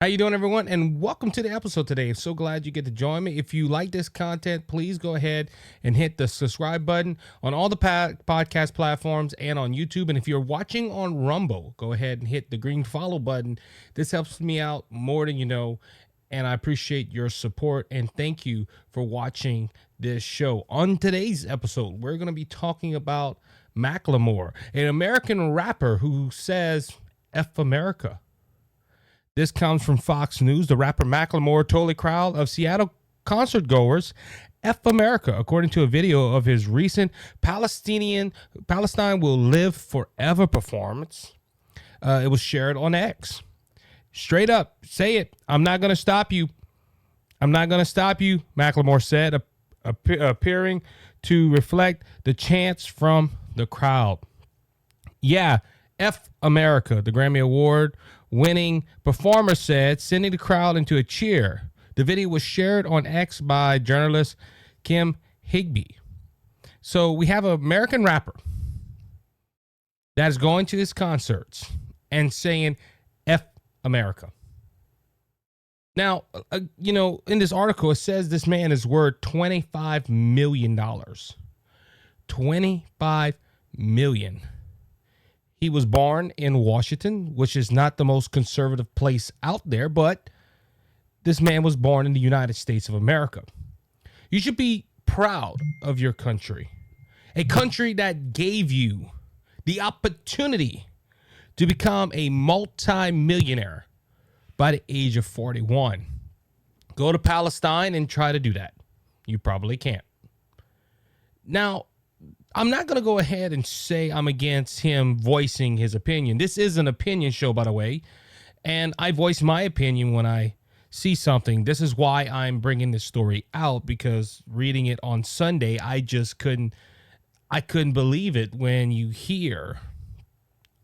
How you doing, everyone? And welcome to the episode today. I'm so glad you get to join me. If you like this content, please go ahead and hit the subscribe button on all the podcast platforms and on YouTube. And if you're watching on Rumble, go ahead and hit the green follow button. This helps me out more than you know, and I appreciate your support. And thank you for watching this show. On today's episode, we're going to be talking about Macklemore, an American rapper who says F America. This comes from Fox News. The rapper Macklemore told a crowd of Seattle concert goers, F America, according to a video of his recent Palestine Will Live Forever performance. It was shared on X. Straight up, say it. I'm not going to stop you. I'm not going to stop you, Macklemore said, appearing to reflect the chants from the crowd. Yeah, F America, the Grammy Award winning performer said, sending the crowd into a cheer. The video was shared on X by journalist Kim Higby. So we have an American rapper that is going to his concerts and saying F America. Now, in this article, it says this man is worth $25 million. $25 million. He was born in Washington, which is not the most conservative place out there, but this man was born in the United States of America. You should be proud of your country, a country that gave you the opportunity to become a multi-millionaire by the age of 41. Go to Palestine and try to do that. You probably can't. Now, I'm not going to go ahead and say I'm against him voicing his opinion. This is an opinion show, by the way, and I voice my opinion when I see something. This is why I'm bringing this story out, because reading it on Sunday, I couldn't believe it when you hear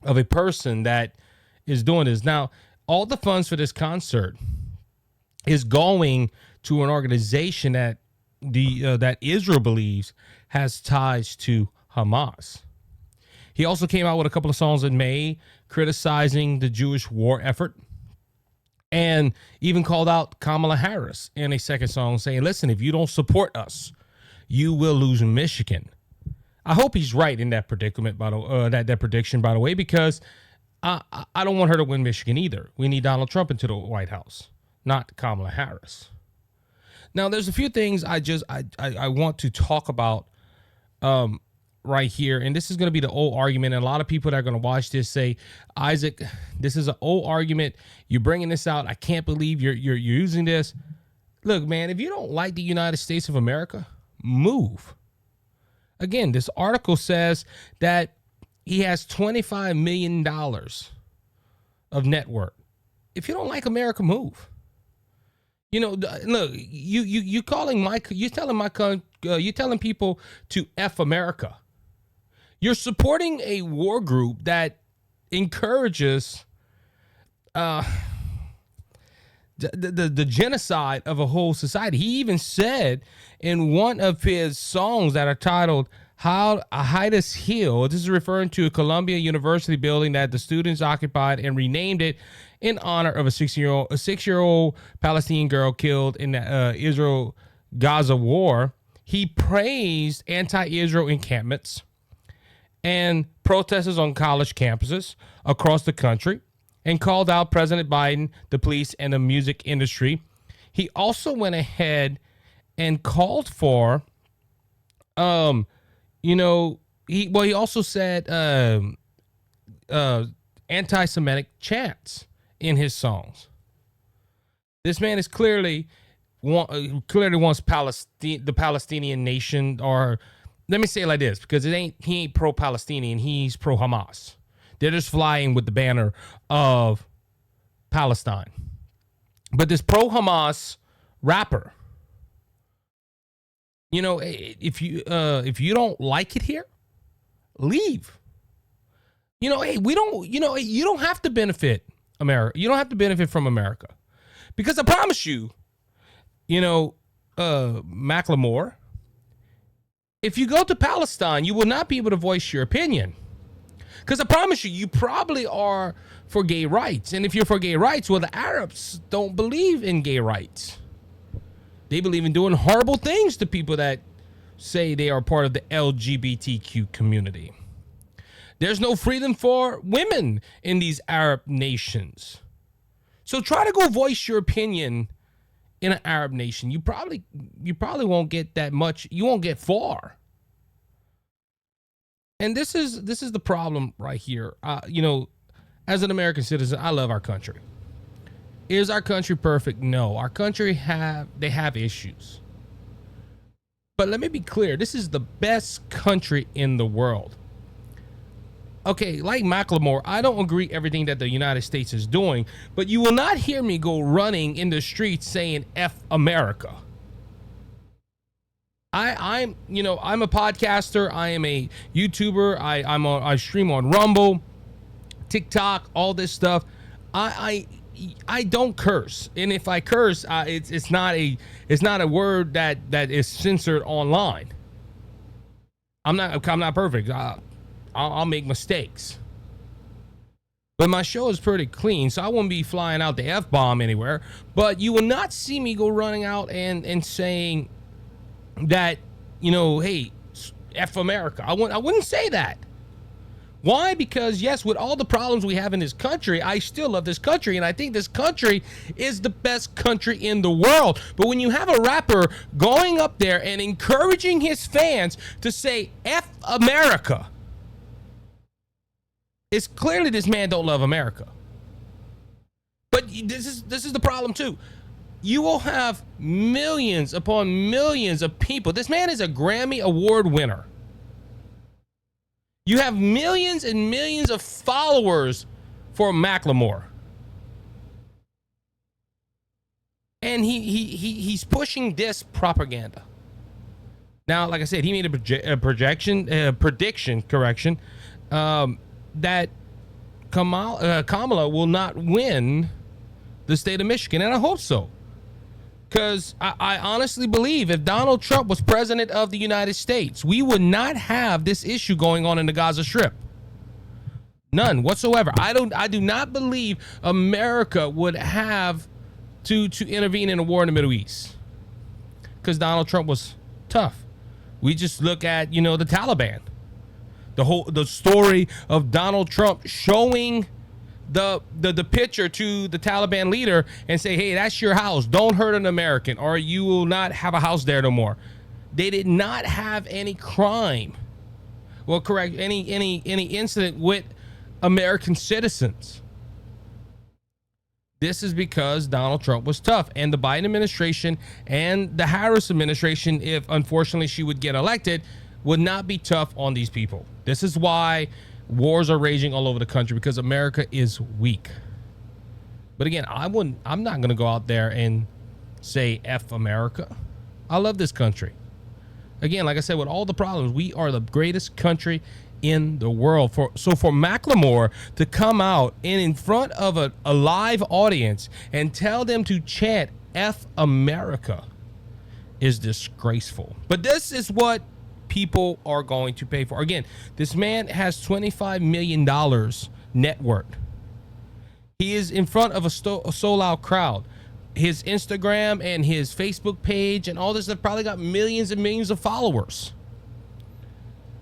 of a person that is doing this. Now, all the funds for this concert is going to an organization that that Israel believes has ties to Hamas. He also came out with a couple of songs in May criticizing the Jewish war effort, and even called out Kamala Harris in a second song saying, listen, if you don't support us, you will lose Michigan. I hope he's right in that predicament, that prediction, by the way, because I don't want her to win Michigan either. We need Donald Trump into the White House, not Kamala Harris. Now, there's a few things I want to talk about right here, and this is going to be the old argument, and a lot of people that are going to watch this say, Isaac, this is an old argument. You're bringing this out. I can't believe you're using this. Look, man, if you don't like the United States of America, move. Again, this article says that he has $25 million of net worth. If you don't like America, move. Look, you're telling people to F America. You're supporting a war group that encourages the genocide of a whole society. He even said in one of his songs that are titled "How Hidus Heal," this is referring to a Columbia University building that the students occupied and renamed it in honor of a six-year-old Palestinian girl killed in the Israel-Gaza war. He praised anti-Israel encampments and protesters on college campuses across the country and called out President Biden, the police, and the music industry. He also went ahead and called for, he also said anti-Semitic chants in his songs. This man is clearly wants the Palestinian nation, or let me say it like this, because he ain't pro-Palestinian, he's pro-Hamas. They're just flying with the banner of Palestine. But this pro-Hamas rapper, if you don't like it here, leave. You don't have to benefit America. You don't have to benefit from America, because I promise you, Macklemore, if you go to Palestine, you will not be able to voice your opinion. Because I promise you, you probably are for gay rights. And if you're for gay rights, well, the Arabs don't believe in gay rights. They believe in doing horrible things to people that say they are part of the LGBTQ community. There's no freedom for women in these Arab nations. So try to go voice your opinion in an Arab nation. You probably won't get that much. You won't get far. And this is the problem right here. As an American citizen, I love our country. Is our country perfect? No. Our country have issues. But let me be clear. This is the best country in the world. Okay, like Macklemore, I don't agree everything that the United States is doing, but you will not hear me go running in the streets saying F America. I'm a podcaster. I am a YouTuber. I stream on Rumble, TikTok, all this stuff. I don't curse, and if I curse, it's not a word that is censored online. I'm not perfect. I'll make mistakes, but my show is pretty clean, so I won't be flying out the F-bomb anywhere. But you will not see me go running out and saying that, hey, F America. I wouldn't say that. Why? Because yes, with all the problems we have in this country, I still love this country, and I think this country is the best country in the world. But when you have a rapper going up there and encouraging his fans to say F America, it's clearly this man don't love America. But this is the problem too. You will have millions upon millions of people. This man is a Grammy Award winner. You have millions and millions of followers for Macklemore. And he's pushing this propaganda. Now, like I said, he made a prediction, that Kamala will not win the state of Michigan, and I hope so. Because I honestly believe if Donald Trump was president of the United States, we would not have this issue going on in the Gaza Strip. None whatsoever. I do not believe America would have to intervene in a war in the Middle East. Because Donald Trump was tough. We just look at, the Taliban. The story of Donald Trump showing the picture to the Taliban leader and say, hey, that's your house. Don't hurt an American or you will not have a house there no more. They did not have any crime. Well, correct. Any incident with American citizens. This is because Donald Trump was tough, and the Biden administration and the Harris administration, if unfortunately she would get elected, would not be tough on these people. This is why wars are raging all over the country, because America is weak. But again, I'm not going to go out there and say F America. I love this country. Again, like I said, with all the problems, we are the greatest country in the world. So for Macklemore to come out and in front of a live audience and tell them to chant F America is disgraceful. But this is what people are going to pay for. Again, this man has $25 million net worth. He is in front of a sold-out crowd. His Instagram and his Facebook page and all this have probably got millions and millions of followers.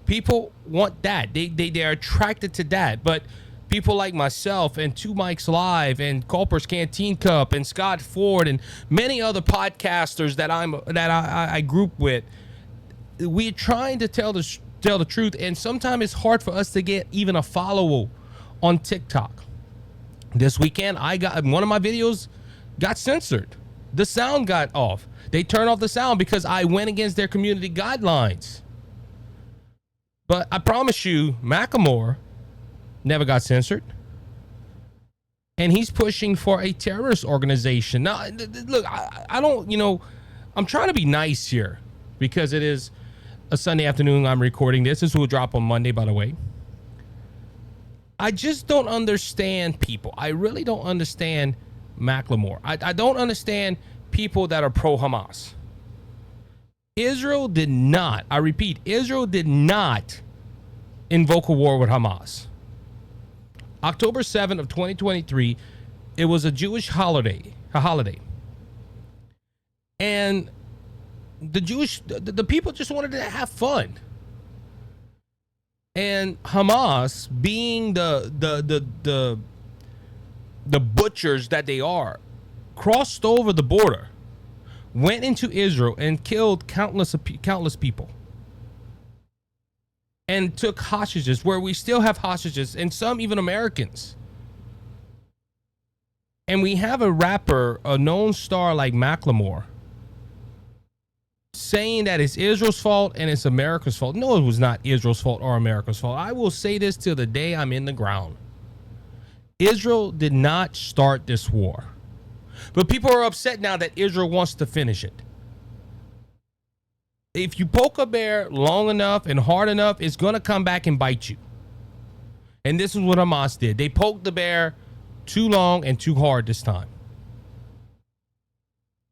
People want that. They're attracted to that. But people like myself and Two Mics Live and Culper's Canteen Cup and Scott Ford and many other podcasters that I group with, we're trying to tell the truth, and sometimes it's hard for us to get even a follow on TikTok. This weekend, one of my videos got censored. The sound got off. They turned off the sound because I went against their community guidelines. But I promise you, Macklemore never got censored. And he's pushing for a terrorist organization. Now, look, I don't, I'm trying to be nice here because it is a Sunday afternoon I'm recording this. This will drop on Monday, by the way. I just don't understand people. I really don't understand Macklemore. I don't understand people that are pro-Hamas. Israel did not, I repeat, Israel did not invoke a war with Hamas. October 7th of 2023, it was a Jewish holiday, and the people just wanted to have fun. And Hamas, being the butchers that they are, crossed over the border, went into Israel and killed countless people, and took hostages, where we still have hostages, and some even Americans. And we have a rapper, a known star like Macklemore, saying that it's Israel's fault and it's America's fault. No, it was not Israel's fault or America's fault. I will say this till the day I'm in the ground. Israel did not start this war. But people are upset now that Israel wants to finish it. If you poke a bear long enough and hard enough, it's going to come back and bite you. And this is what Hamas did. They poked the bear too long and too hard this time.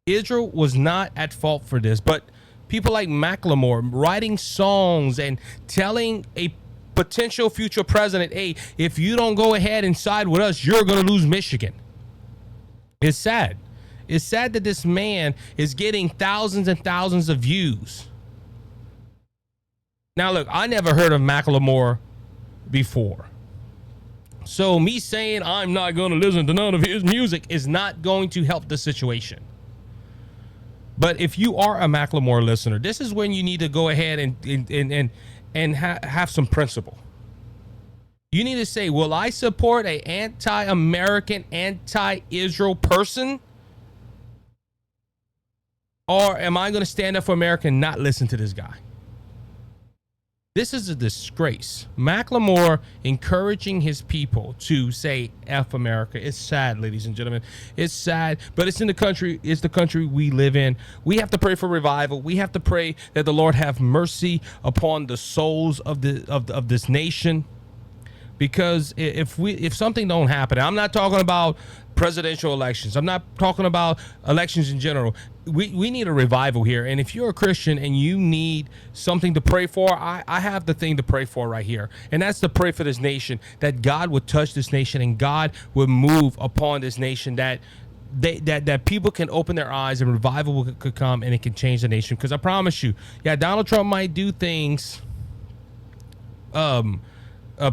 Israel was not at fault for this, but people like Macklemore writing songs and telling a potential future president, hey, if you don't go ahead and side with us, you're going to lose Michigan. It's sad. It's sad that this man is getting thousands and thousands of views. Now, look, I never heard of Macklemore before. So me saying I'm not going to listen to none of his music is not going to help the situation. But if you are a Macklemore listener, this is when you need to go ahead and have some principle. You need to say, will I support an anti-American, anti-Israel person? Or am I going to stand up for America and not listen to this guy? This is a disgrace. Macklemore encouraging his people to say F America. It's sad, ladies and gentlemen. It's sad, but it's in the country. It's the country we live in. We have to pray for revival. We have to pray that the Lord have mercy upon the souls of this nation. Because if something don't happen, I'm not talking about presidential elections. I'm not talking about elections in general. We need a revival here. And if you're a Christian and you need something to pray for, I have the thing to pray for right here. And that's to pray for this nation, that God would touch this nation and God would move upon this nation, that people can open their eyes and revival could come and it can change the nation. Because I promise you, yeah, Donald Trump might do things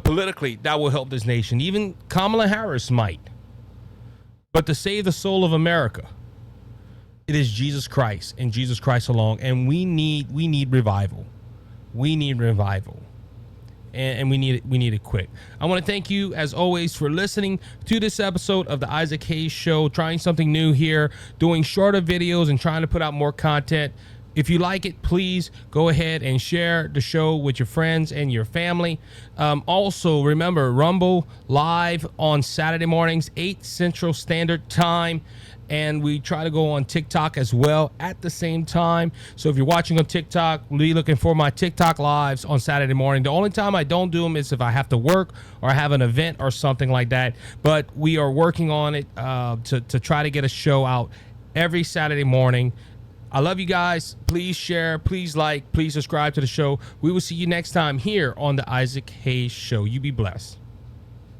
politically that will help this nation. Even Kamala Harris might. But to save the soul of America, it is Jesus Christ and Jesus Christ alone. And we need revival. We need revival. And we need it quick. I want to thank you, as always, for listening to this episode of the Isaac Hayes Show. Trying something new here, doing shorter videos and trying to put out more content. If you like it, please go ahead and share the show with your friends and your family. Also, remember, Rumble live on Saturday mornings, 8 Central Standard Time. And we try to go on TikTok as well at the same time. So if you're watching on TikTok, be looking for my TikTok lives on Saturday morning. The only time I don't do them is if I have to work or I have an event or something like that. But we are working on it to try to get a show out every Saturday morning. I love you guys. Please share, please like, please subscribe to the show. We will see you next time here on the Isaac Hayes Show. You be blessed.